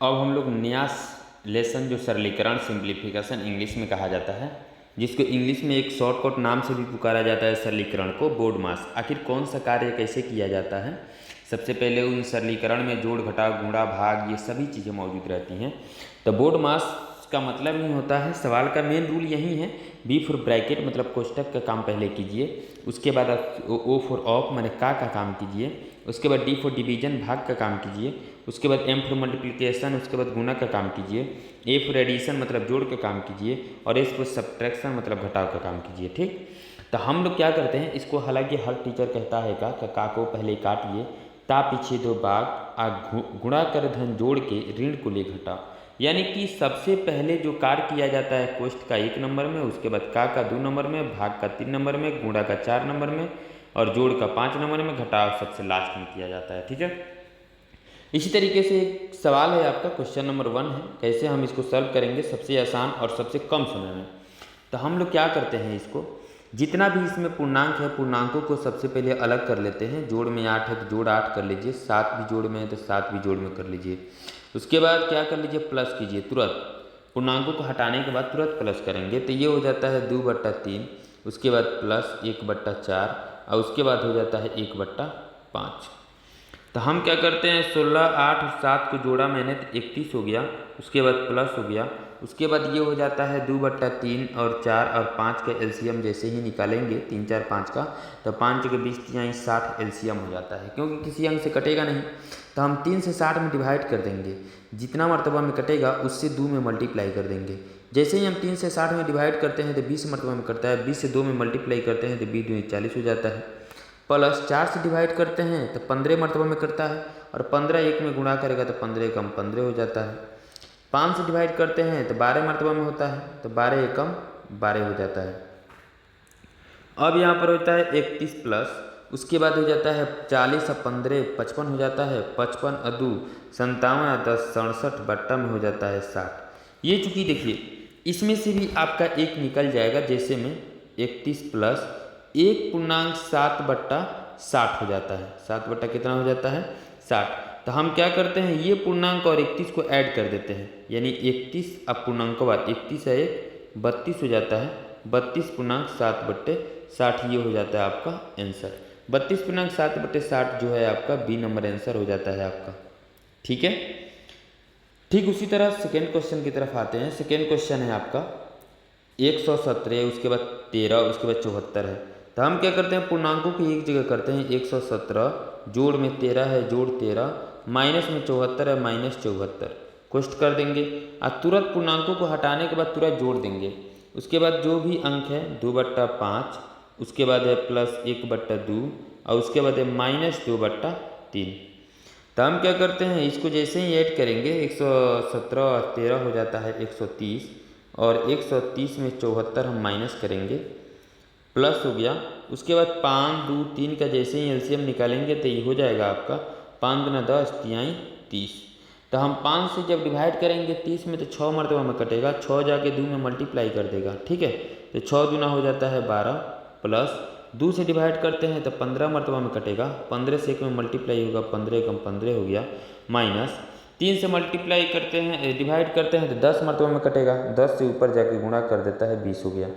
अब हम लोग नया लेसन जो सरलीकरण सिंप्लीफिकेशन इंग्लिश में कहा जाता है, जिसको इंग्लिश में एक शॉर्टकट नाम से भी पुकारा जाता है सरलीकरण को, बोर्ड मास। आखिर कौन सा कार्य कैसे किया जाता है? सबसे पहले उन सरलीकरण में जोड़ घटाव गुणा भाग ये सभी चीज़ें मौजूद रहती हैं। तो बोर्ड मास का मतलब ही होता है, सवाल का मेन रूल यही है, बी फॉर ब्रैकेट मतलब कोष्टक का काम पहले कीजिए, उसके बाद ओ फॉर ऑफ मैंने का काम कीजिए, उसके बाद डी फॉर डिवीजन भाग का काम कीजिए, उसके बाद एम फॉर मल्टीप्लिकेशन उसके बाद गुणा का काम कीजिए, ए फॉर एडिशन मतलब जोड़ का काम कीजिए, और एस फॉर सब्ट्रैक्शन मतलब घटाव का काम कीजिए। ठीक, तो हम लोग क्या करते हैं इसको, हालांकि हर टीचर कहता है का को पहले काटिए, ता पीछे दो बाग आ गुणा कर धन जोड़ के ऋण को ले घटाओ। यानी कि सबसे पहले जो कार्य किया जाता है कोष्ट का 1 नंबर में, उसके बाद का 2 नंबर में, भाग का 3 नंबर में, गुणा का 4 नंबर में, और जोड़ का 5 नंबर में, घटाव सबसे लास्ट में किया जाता है। ठीक है, इसी तरीके से एक सवाल है आपका, क्वेश्चन नंबर 1 है, कैसे हम इसको सॉल्व करेंगे सबसे आसान और सबसे कम समय में। तो हम लोग क्या करते हैं, इसको जितना भी इसमें पूर्णांक है पूर्णांकों को सबसे पहले अलग कर लेते हैं। जोड़ में 8 है तो जोड़ 8 कर लीजिए, 7 भी जोड़ में है तो 7 भी जोड़ में कर लीजिए। उसके बाद क्या कर लीजिए, प्लस कीजिए तुरंत, पूर्णांकों को हटाने के बाद तुरंत प्लस करेंगे तो ये हो जाता है 2/3, उसके बाद प्लस 1/4, और उसके बाद हो जाता है 1/5। तो हम क्या करते हैं, 16, 8 और 7 को जोड़ा मैंने तो 31 हो गया, उसके बाद प्लस हो गया, उसके बाद ये हो जाता है 2/3 और 4 और 5 का एलसीएम जैसे ही निकालेंगे 3, 4, 5 का, तो 5 के 20 3 60 एलसीएम हो जाता है, क्योंकि किसी अंक से कटेगा नहीं। तो हम 3 से 60 में डिवाइड कर देंगे, जितना मरतबा में कटेगा उससे 2 में मल्टीप्लाई कर देंगे। जैसे ही हम 3 से 60 में डिवाइड करते हैं तो 20 मरतबा में करता है, 20 से 2 में मल्टीप्लाई करते हैं तो 20 दूनी 40 हो जाता है। प्लस 4 से डिवाइड करते हैं तो 15 मरतबा में करता है, और 15 1 में गुणा करेगा तो 15 कम 15 हो जाता है। 5 से डिवाइड करते हैं तो 12 मरतबा में होता है, तो 12 एकम 12 हो जाता है। अब यहाँ पर होता है 31 प्लस, उसके बाद हो जाता है 40 और 15 55 हो जाता है, 55 और 2 57 10 67 बट्टा में हो जाता है 60। ये चूँकि देखिए इसमें से भी आपका एक निकल जाएगा, जैसे में 31 प्लस 1/7/60 हो जाता है। 7 कितना हो जाता है, 60। तो हम क्या करते हैं, ये पूर्णांक और 31 को ऐड कर देते हैं, यानी 31 अब पूर्णांक का 31 है 1 32 हो जाता है, 32/7/60 ये हो जाता है आपका आंसर। 32/7/60 जो है आपका बी नंबर आंसर हो जाता है आपका। ठीक है, ठीक उसी तरह सेकेंड क्वेश्चन की तरफ आते हैं। सेकेंड क्वेश्चन है आपका 117, उसके बाद 13, उसके बाद 74 है। तो हम क्या करते हैं, पूर्णांकों की एक जगह करते हैं, 117 जोड़ में 13 है जोड़ 13, माइनस में 74 है माइनस 74, कोष्ट कर देंगे, और तुरंत पूर्णांकों को हटाने के बाद तुरंत जोड़ देंगे। उसके बाद जो भी अंक है 2/5, उसके बाद है प्लस 1/2, और उसके बाद है -2/3। तो हम क्या करते हैं, इसको जैसे ही ऐड करेंगे 117 और 13 हो जाता है 130, और 130 में 74 हम माइनस करेंगे, प्लस हो गया। उसके बाद 5 2 3 का जैसे ही एलसीएम निकालेंगे तो ये हो जाएगा आपका 5 दूना 10 तिहाई 30। तो हम 5 से जब डिवाइड करेंगे 30 में तो 6 मरतबा में कटेगा, 6 जाके 2 में मल्टीप्लाई कर देगा। ठीक है, तो 6 दूना हो जाता है 12, प्लस 2 से डिवाइड करते हैं तो 15 मरतबा में कटेगा, 15 से 1 में मल्टीप्लाई होगा, 15 कम 15 हो गया, माइनस 3 से मल्टीप्लाई करते हैं डिवाइड करते हैं तो 10 मरतबा में कटेगा, 10 से ऊपर जाके गुणा कर देता है, 20 हो गया।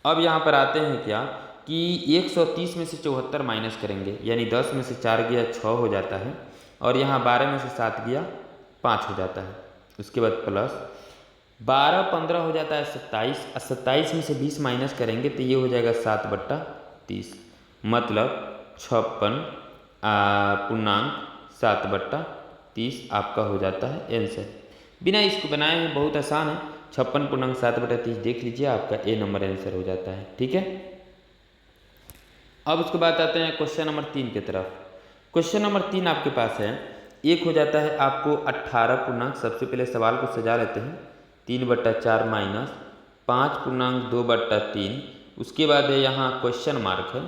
अब यहाँ पर आते हैं क्या कि 130 में से 74 माइनस करेंगे, यानी 10 में से 4 गया 6 हो जाता है, और यहाँ 12 में से 7 गया 5 हो जाता है। उसके बाद प्लस 12 15 हो जाता है 27, और 27 में से 20 माइनस करेंगे तो ये हो जाएगा 7/30, मतलब 56 पूर्णांक 7/30 आपका हो जाता है आंसर। बिना इसको बनाए हुए बहुत आसान है, 56.7/30 देख लीजिए, आपका ए नंबर आंसर हो जाता है। ठीक है, अब उसके बाद आते हैं क्वेश्चन नंबर 3 की तरफ। क्वेश्चन नंबर 3 आपके पास है, एक हो जाता है आपको 18 पूर्णांक, सबसे पहले सवाल को सजा लेते हैं, 3/4 माइनस 5 पूर्णांक 2/3, उसके बाद है यहाँ क्वेश्चन मार्क है,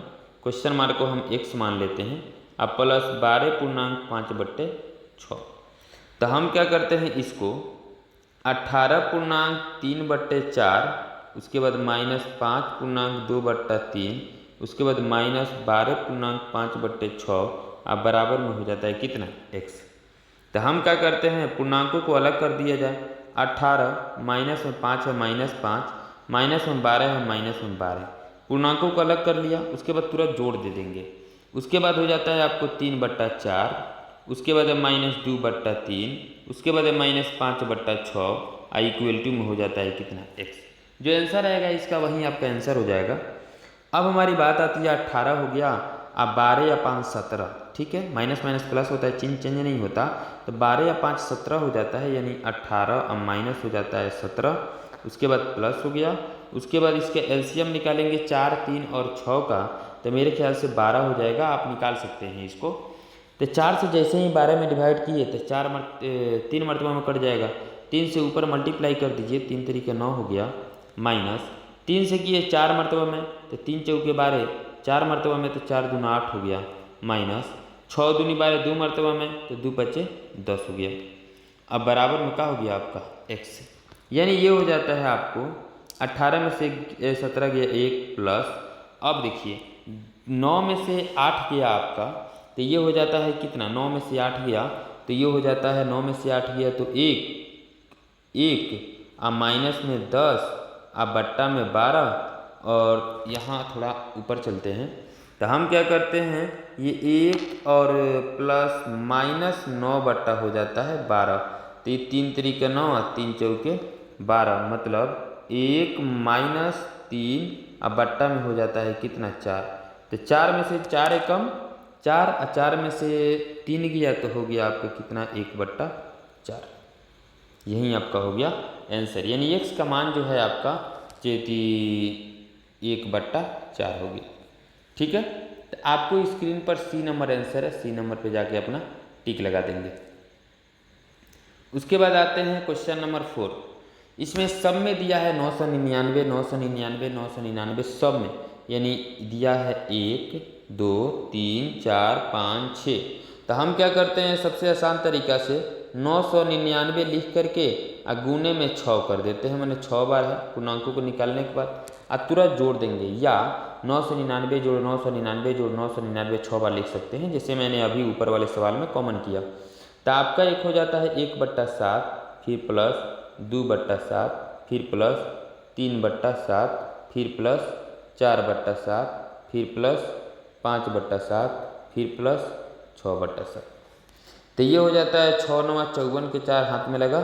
क्वेश्चन मार्क को हम x मान लेते हैं, अब प्लस 12 पूर्णांक 5/6। तो हम क्या करते हैं, इसको 18 पूर्णांक 3/4, उसके बाद माइनस 5 पूर्णांक 2/3, उसके बाद माइनस 12 पूर्णांक 5/6, अब बराबर में हो जाता है कितना, x। तो हम क्या करते हैं, पूर्णांकों को अलग कर दिया जाए। 18 माइनस में 5 है -5, माइनस में 12 है -12, पूर्णांकों को अलग कर लिया। उसके बाद तुरंत जोड़ दे देंगे। उसके बाद हो जाता है आपको 3/4, उसके बाद है -2/3, उसके बाद है -5/6, इक्वल टू में हो जाता है कितना, x। जो आंसर आएगा इसका वही आपका आंसर हो जाएगा। अब हमारी बात आती है 18 हो गया, अब 12 या 5 17, ठीक है, माइनस माइनस प्लस होता है, चिन्ह चेंज नहीं होता, तो 12 या 5 17 हो जाता है, यानी 18 अब माइनस हो जाता है 17, उसके बाद प्लस हो गया। उसके बाद इसके एलसीएम निकालेंगे 4, 3 और 6 का, तो मेरे ख्याल से 12 हो जाएगा, आप निकाल सकते हैं इसको। तो 4 से जैसे ही 12 में डिवाइड किए तो 3 मरतबा में कट जाएगा, 3 से ऊपर मल्टीप्लाई कर दीजिए, 3 तरीके 9 हो गया, माइनस 3 से किए 4 मरतबा में तो 3 चौके 12, 4 मरतबा में तो 4 दूना 8 हो गया, माइनस 6 दूनी 12, 2 मरतबा में तो 2 बचे 10 हो गया। अब बराबर में क्या हो गया आपका x, यानी ये हो जाता है आपको 18 में से 17 गया 1 प्लस, अब देखिए 9 में से 8 गया आपका, तो ये हो जाता है कितना, 9 में से 8 गया तो ये हो जाता है 9 में से 8 गया तो 1, अब माइनस में 10, अब बट्टा में 12, और यहाँ थोड़ा ऊपर चलते हैं तो हम क्या करते हैं, ये 1 और प्लस -9 बट्टा हो जाता है 12, तो ये 3 तरीके 9 और 3 चौके 12, मतलब 1 -3, अब बट्टा में हो जाता है कितना 4, तो 4 में से 4 एकम 4, और 4 में से 3 गया तो हो गया आपका कितना 1/4, यही आपका हो गया आंसर, यानी x का मान जो है आपका 1/4 हो गया। ठीक है, तो आपको स्क्रीन पर C नंबर आंसर है, C नंबर पे जाके अपना टिक लगा देंगे। उसके बाद आते हैं क्वेश्चन नंबर 4। इसमें सब में दिया है 999, 999, 999 सब में, यानी दिया है 1 2 3 4 5 6। तो हम क्या करते हैं, सबसे आसान तरीका से 999 लिख करके गुने में 6 कर देते हैं, मैंने 6 बार है, पूर्णांकों को निकालने के बाद तुरंत जोड़ देंगे, या 999 जोड़ 999 जोड़ 999 6 बार लिख सकते हैं, जैसे मैंने अभी ऊपर वाले सवाल में कॉमन किया। तो आपका एक हो जाता है 1/7, फिर प्लस 2/7, फिर प्लस 3/7, फिर प्लस 4/7, फिर प्लस 5/7, फिर प्लस 6/7। तो ये हो जाता है 6 9 54 के 4 हाथ में लगा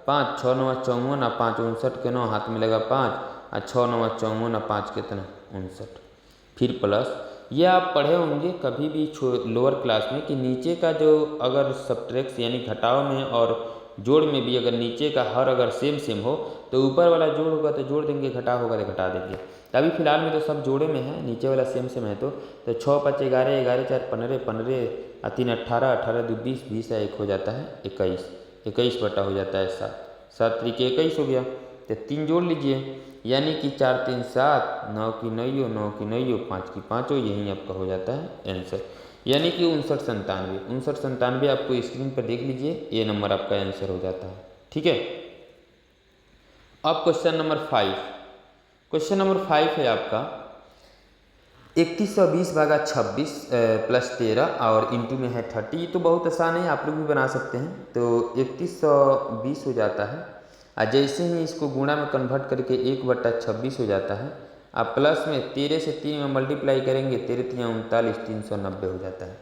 5, 6 9 54 और 5 59 के 9 हाथ में लगा 5, और 6 9 54 और 5 कितना 59, फिर प्लस। ये आप पढ़े होंगे कभी भी लोअर क्लास में कि नीचे का जो अगर सब्ट्रैक्ट यानी घटाव में और जोड़ में भी अगर नीचे का हर अगर सेम हो तो ऊपर वाला जोड़ होगा तो जोड़ देंगे, घटाव होगा तो घटा देंगे। अभी फिलहाल में तो सब जोड़े में है, नीचे वाला सेम है, तो 6 5 11, 11 4 15, 15 और 3 18, 18 2 20, 20 1 हो जाता है 21, 21 बटा हो जाता है 7, 7 तरीके 21 हो गया। तो 3 जोड़ लीजिए, यानी कि 4 3 7, 9 की 9, 9 की 9, 5 की 5, यही आपका हो जाता है आंसर, यानी कि 59 97 आपको स्क्रीन पर देख लीजिए, ये नंबर आपका आंसर हो जाता है। ठीक है, अब क्वेश्चन नंबर 5। क्वेश्चन नंबर 5 है आपका 3120 भागा 26 प्लस 13 और इंटू में है 30। ये तो बहुत आसान है, आप लोग भी बना सकते हैं। तो 3120 हो जाता है, और जैसे ही इसको गुणा में कन्वर्ट करके 1/26 हो जाता है। आप प्लस में 13 से 3 में मल्टीप्लाई करेंगे, 13 3 39, 390 हो जाता है।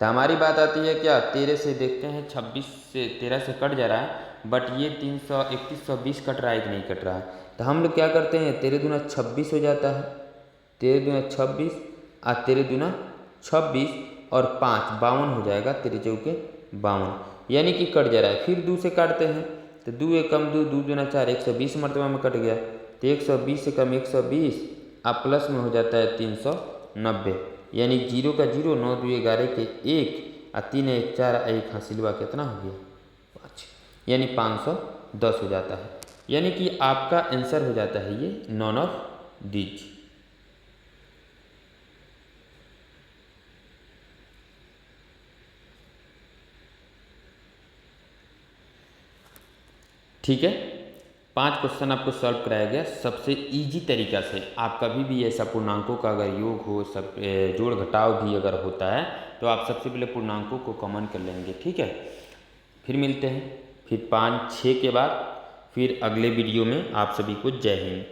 तो हमारी बात आती है क्या, 13 से देखते हैं, 26 से 13 से कट जा रहा है, बट ये 3120 कट रहा है कि नहीं कट रहा है। तो हम लोग क्या करते हैं, 13 दूना 26 हो जाता है, 13 दूना 26 और 13 दूना 26 और 5 52 हो जाएगा, 13 चौके 52, यानी कि कट जा रहा है। फिर 2 से काटते हैं, तो 2 एकम 2, 2 दूना 4, 120 मरतबा में कट गया, तो 120 से कम 120, अब प्लस में हो जाता है 390, यानी 0 का 0, 9 2 11 के 1 और 3 1 4 1 हासिलवा कितना हो गया 5, यानी 510 हो जाता है, यानी कि आपका आंसर हो जाता है ये नॉन ऑफ दीज। ठीक है, 5 क्वेश्चन आपको सॉल्व कराया गया सबसे इजी तरीका से। आप कभी भी ऐसा पूर्णांकों का अगर योग हो, सब जोड़ घटाव भी अगर होता है, तो आप सबसे पहले पूर्णांकों को कॉमन कर लेंगे। ठीक है, फिर मिलते हैं फिर 5-6 के बाद फिर अगले वीडियो में। आप सभी को जय हिंद।